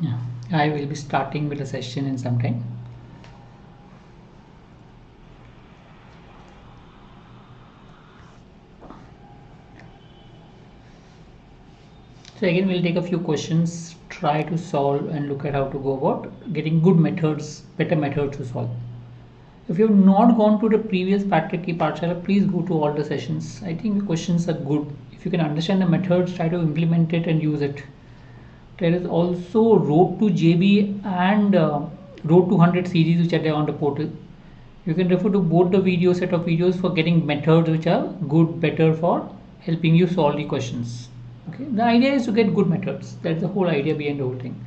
Yeah, I will be starting with a session in some time. So again, we'll take a few questions, try to solve and look at how to go about getting good methods, better methods to solve. If you have not gone to the previous Patrick Pathshala, please go to all the sessions. I think the questions are good. If you can understand the methods, try to implement it and use it. There is also Road to JB and Road to 100 series which are there on the portal. You can refer to both the set of videos for getting methods which are good, better for helping you solve the questions. Okay, the idea is to get good methods. That's the whole idea behind the whole thing.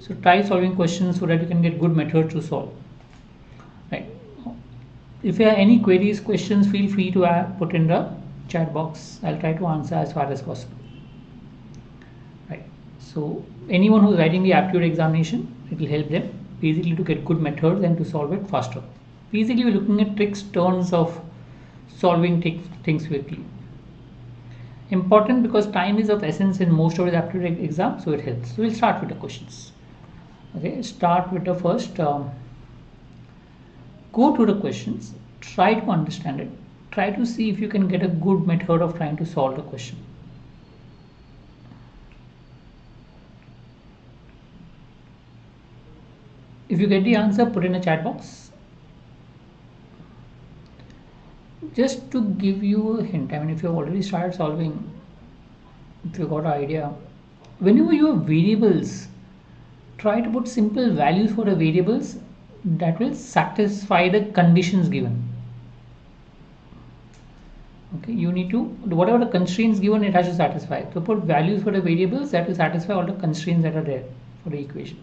So try solving questions so that you can get good methods to solve. Right. If you have any queries, questions, feel free to put in the chat box. I'll try to answer as far as possible. Right. So anyone who's writing the aptitude examination, it will help them basically to get good methods and to solve it faster. Basically, we're looking at tricks, turns of solving things quickly. Important because time is of essence in most of the aptitude exams, so it helps. So we'll start with the questions. Okay, start with the first. Go to the questions, try to understand it, try to see if you can get a good method of trying to solve the question. If you get the answer, put in a chat box. Just to give you a hint, I mean, if you've already started solving, if you got an idea, whenever you have variables, try to put simple values for the variables that will satisfy the conditions given. Okay, you need to, whatever the constraints given, it has to satisfy. So put values for the variables that will satisfy all the constraints that are there for the equation.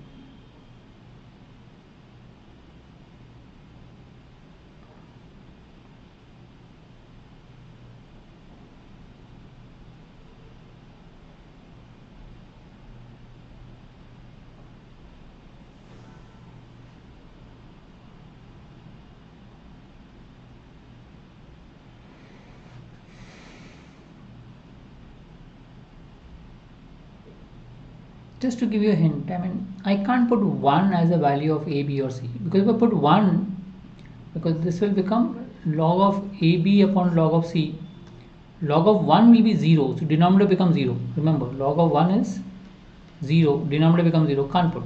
Just to give you a hint, I mean, I can't put 1 as a value of a, b or c, because if I put 1, because this will become log of ab upon log of c, log of 1 will be 0, so denominator becomes 0. Remember, log of 1 is 0, denominator becomes 0, can't put.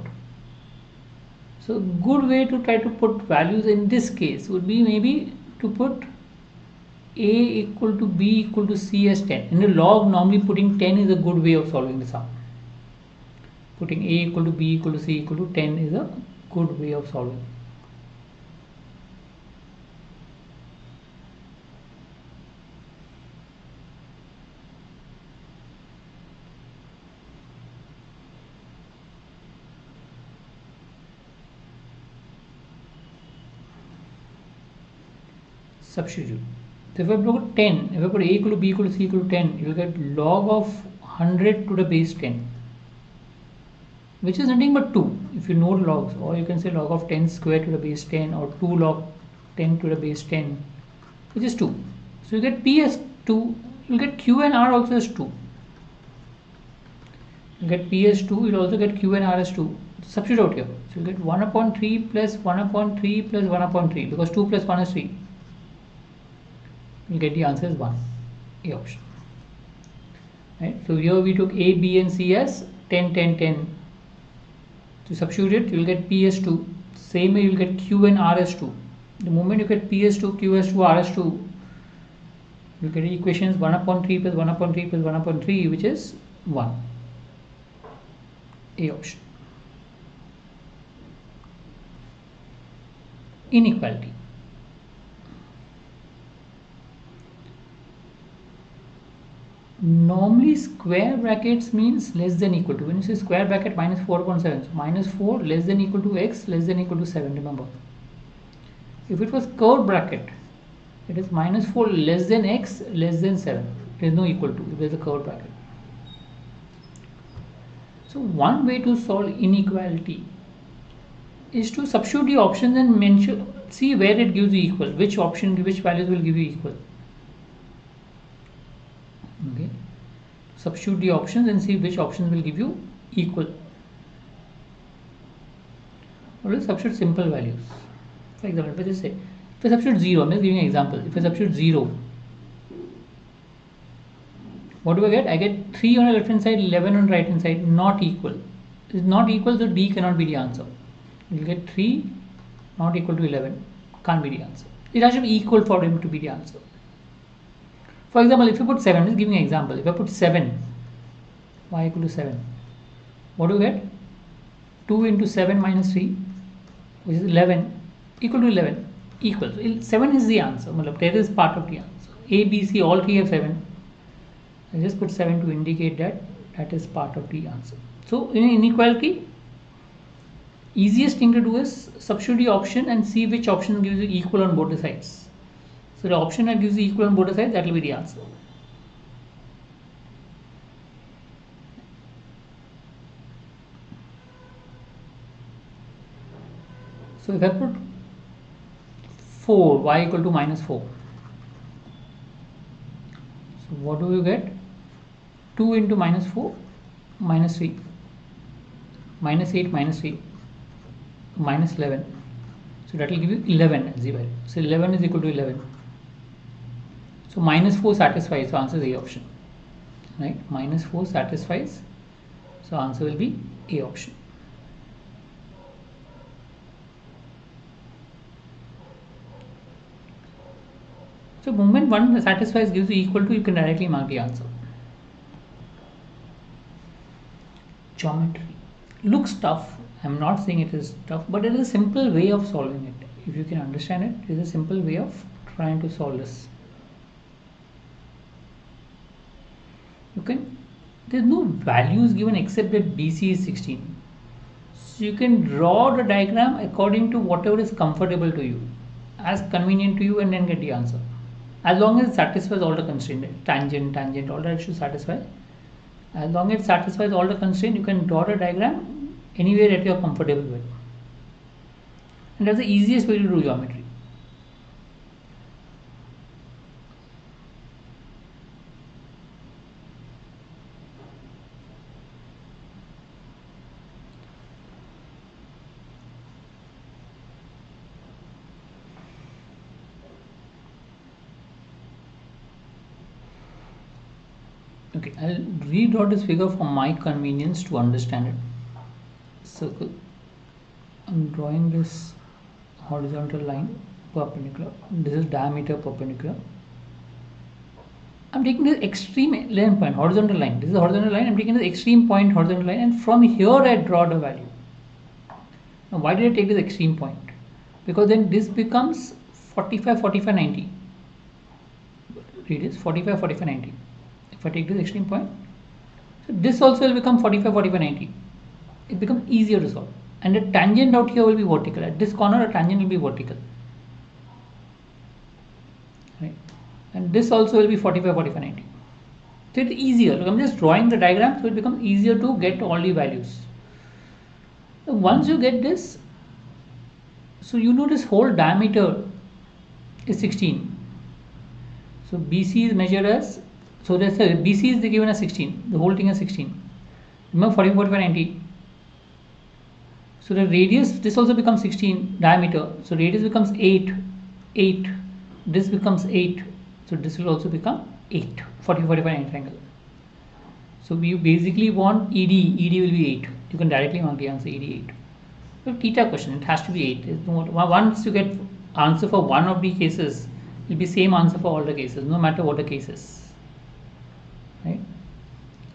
So good way to try to put values in this case would be maybe to put a equal to b equal to c as 10. In the log, normally putting 10 is a good way of solving the sum. Putting a equal to b equal to c equal to 10 is a good way of solving. Substitute. So if I put 10, if I put a equal to b equal to c equal to 10, you will get log of 100 to the base 10, which is nothing but 2 if you know logs, or you can say log of 10 square to the base 10, or 2 log 10 to the base 10, which is 2. So you get p as 2, you get q and r also as 2. You get p as 2, you'll also get q and r as 2. Substitute out here. So you get 1 upon 3 plus 1 upon 3 plus 1 upon 3, because 2 plus 1 is 3. You get the answer as 1, A option. Right? So here we took A, B and C as 10, 10, 10. To substitute it, you will get P as 2. Same way you will get Q and R as 2. The moment you get P as 2, Q as 2, R as 2, you get the equations 1 upon 3 plus 1 upon 3 plus 1 upon 3, which is 1. A option. Inequality. Normally square brackets means less than equal to. When you say square bracket, minus 4 upon 7, so minus 4 less than equal to x less than equal to 7, remember. If it was curved bracket, it is minus 4 less than x less than 7. There is no equal to if there is a curved bracket. So one way to solve inequality is to substitute the options and mention, see where it gives you equal, which option, which values will give you equal. Okay, substitute the options and see which options will give you equal. Always substitute simple values. For example, if I just say, if I substitute 0, I'm just giving an example. If I substitute 0, what do I get? I get 3 on the left hand side, 11 on the right hand side, not equal. It is not equal, so D cannot be the answer. You will get 3 not equal to 11, can't be the answer. It has to be equal for him to be the answer. For example, if you put 7, just giving an example. If I put 7, y equal to 7, what do you get? 2 into 7 minus 3, which is 11, equal to 11, equal. So 7 is the answer. That is part of the answer. A, B, C, all 3 have 7. I just put 7 to indicate that that is part of the answer. So in inequality, easiest thing to do is substitute the option and see which option gives you equal on both the sides. So the option that gives you equal on both the sides, that will be the answer. So if I put 4, y equal to minus 4. So what do you get? 2 into minus 4, minus 3, minus 8, minus 3, minus 11. So that will give you 11 as the value. So 11 is equal to 11. So minus 4 satisfies, so answer is A option. Right? Minus 4 satisfies, so answer will be A option. So moment one satisfies gives you equal to, you can directly mark the answer. Geometry looks tough. I'm not saying it is tough, but it is a simple way of solving it. If you can understand it, it is a simple way of trying to solve this. There's no values given except that BC is 16. So you can draw the diagram according to whatever is comfortable to you, as convenient to you, and then get the answer. As long as it satisfies all the constraints, tangent, all that should satisfy. As long as it satisfies all the constraints, you can draw the diagram anywhere that you are comfortable with. And that's the easiest way to do geometry. Okay, I'll redraw this figure for my convenience to understand it. Circle. I'm drawing this horizontal line perpendicular. This is diameter perpendicular. I'm taking this extreme length point, horizontal line. This is a horizontal line. I'm taking this extreme point, horizontal line, and from here I draw the value. Now, why did I take this extreme point? Because then this becomes 45, 45, 90. Radius 45, 45, 90. If I take this extreme point, so this also will become 45, 45, 90. It becomes easier to solve. And the tangent out here will be vertical. At this corner, the tangent will be vertical. Right? And this also will be 45, 45, 90. So it's easier. Look, I'm just drawing the diagram, so it becomes easier to get all the values. So once you get this, so you know this whole diameter is 16. So BC is measured as, so that's a BC is given as 16. The whole thing is 16. Remember 40, 45, 90. So the radius, this also becomes 16 diameter. So radius becomes 8. This becomes 8. So this will also become 8. 40, 45, 90 angle. So you basically want ED. ED will be 8. You can directly mark the answer ED 8. So theta question, it has to be 8. Once you get answer for one of the cases, it will be same answer for all the cases, no matter what the case is. Right?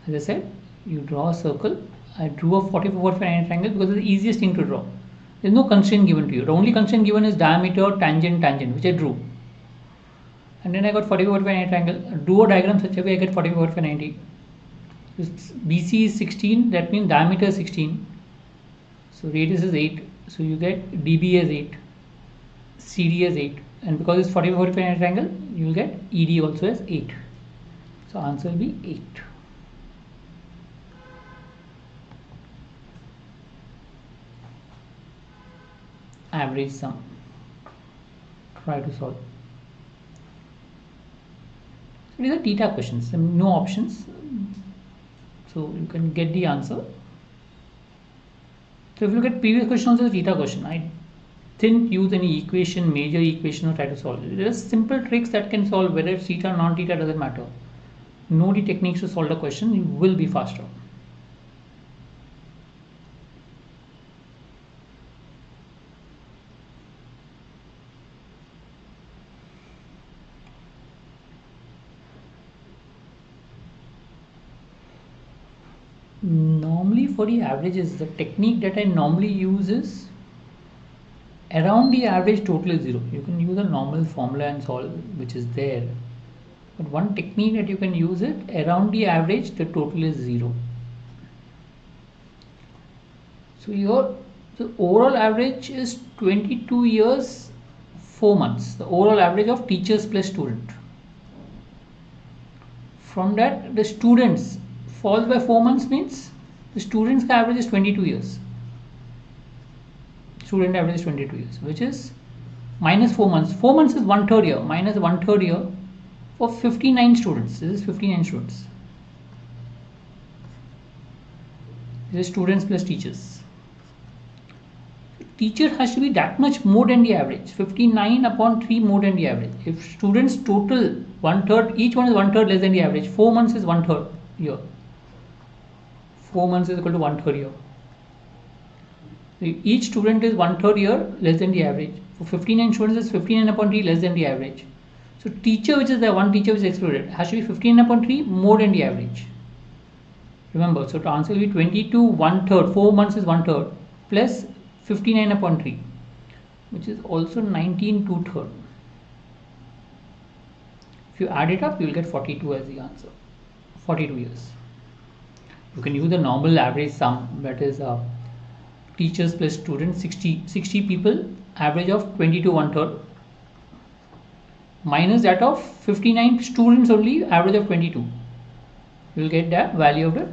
As I said, you draw a circle. I drew a 44 triangle because it's the easiest thing to draw. There is no constraint given to you. The only constraint given is diameter, tangent, which I drew. And then I got 44 triangle. Drew a diagram such a way I get 44 90. BC is 16, that means diameter is 16. So radius is 8. So you get DB as 8, CD as 8. And because it's 44 triangle, you will get ED also as 8. So answer will be 8. Average sum. Try to solve. So these are theta questions, no options. So you can get the answer. So if you look at previous question, also the theta question, I didn't use any equation, major equation, or try to solve it. There are simple tricks that can solve, whether it's theta or non-theta, doesn't matter. Know the techniques to solve the question, you will be faster. Normally for the averages, the technique that I normally use is around the average total is 0. You can use a normal formula and solve, which is there. But one technique that you can use it, around the average the total is 0. So the overall average is 22 years 4 months, the overall average of teachers plus student. From that, the students falls by 4 months, means the student's average is 22 years. Student average is 22 years, which is minus 4 months. 4 months is 1/3 year, minus 1/3 year for 59 students. This is 59 students. This is students plus teachers. Teacher has to be that much more than the average, 59 upon 3 more than the average. If students total 1/3, each one is 1/3 less than the average, 4 months is 1/3 year. 4 months is equal to 1/3 year. So each student is 1/3 year less than the average. For 59 students is 59 upon 3 less than the average. So teacher, which is the one teacher which is excluded, has to be 59 upon 3 more than the average. Remember, so the answer will be 22 1/3, 4 months is 1/3 plus 59 upon 3, which is also 19 2/3. If you add it up, you will get 42 as the answer. 42 years. You can use the normal average sum, that is teachers plus students, 60 people, average of 22 1/3, minus that of 59 students only, average of 22. You will get that value of the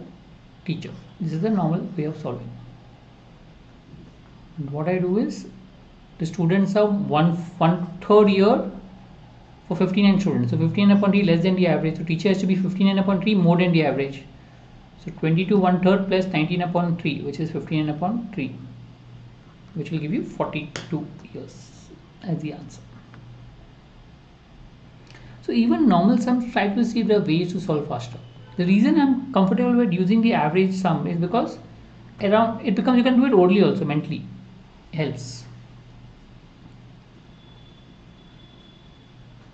teacher. This is the normal way of solving. And what I do is, the students are 1/3 year for 59 students. So 59 upon 3 less than the average. So teacher has to be 59 upon 3 more than the average. So 22 1/3 plus 19 upon 3, which is 59 upon 3, which will give you 42 years as the answer. So even normal sums, try to see the ways to solve faster. The reason I'm comfortable with using the average sum is because around it becomes, you can do it orally also, mentally helps.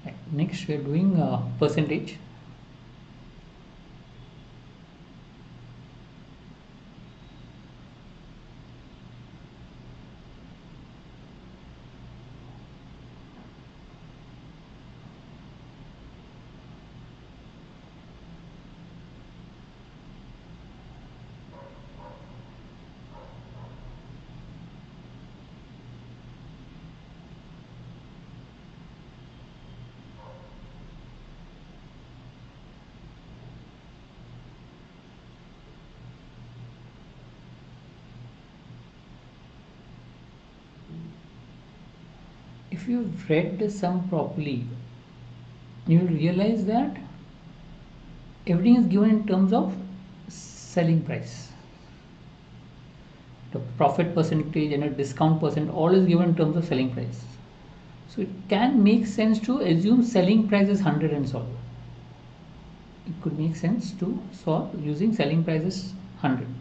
Right. Next we are doing percentage. If you've read the sum properly, you will realize that everything is given in terms of selling price. The profit percentage and a discount percent, all is given in terms of selling price. So it can make sense to assume selling price is 100 and solve. It could make sense to solve using selling price is 100.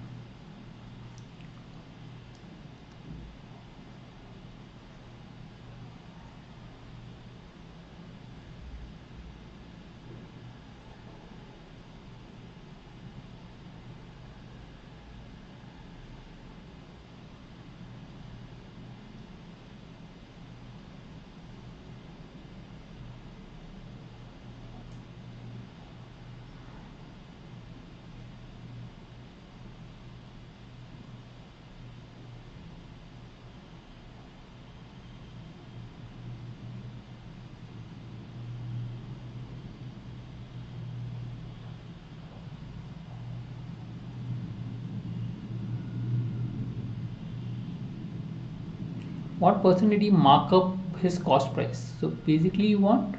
What percent did he mark up his cost price? So basically you want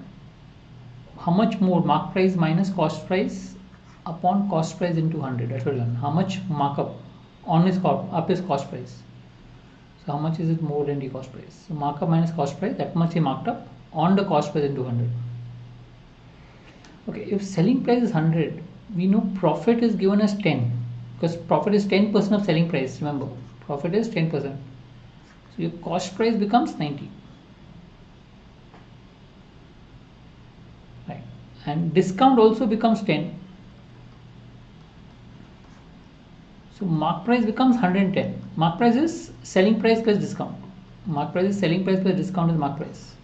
how much more, mark price minus cost price upon cost price into 100. That's what you want. How much markup on his cost price. So how much is it more than the cost price? So markup minus cost price, that much he marked up on the cost price into 100. Okay, if selling price is 100, we know profit is given as 10 because profit is 10% of selling price. Remember, profit is 10%. So your cost price becomes 90. Right, and discount also becomes 10. So mark price becomes 110. Mark price is selling price plus discount. Mark price is selling price plus discount is mark price.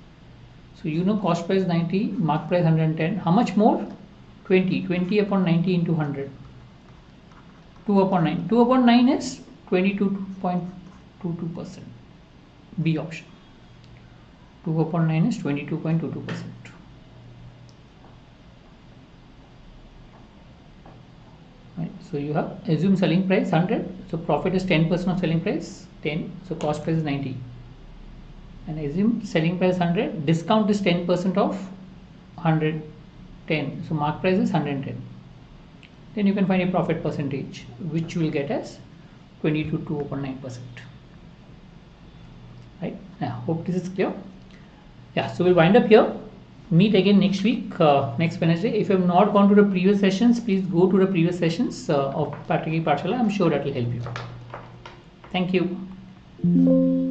So you know cost price 90, mark price 110. How much more? 20. 20 upon 90 into 100. 2 upon 9. 2 upon 9 is 22.22%. B option. 2 upon 9 is 22.22%. Right. So you have assume selling price 100. So profit is 10% of selling price 10. So cost price is 90. And assume selling price 100, discount is 10% of 110, so mark price is 110. Then you can find a profit percentage, which you will get as 22.9%. Right, I hope this is clear. Yeah, so we'll wind up here. Meet again next week, next Wednesday. If you have not gone to the previous sessions, please go to the previous sessions of Pathshala. I'm sure that will help you. Thank you.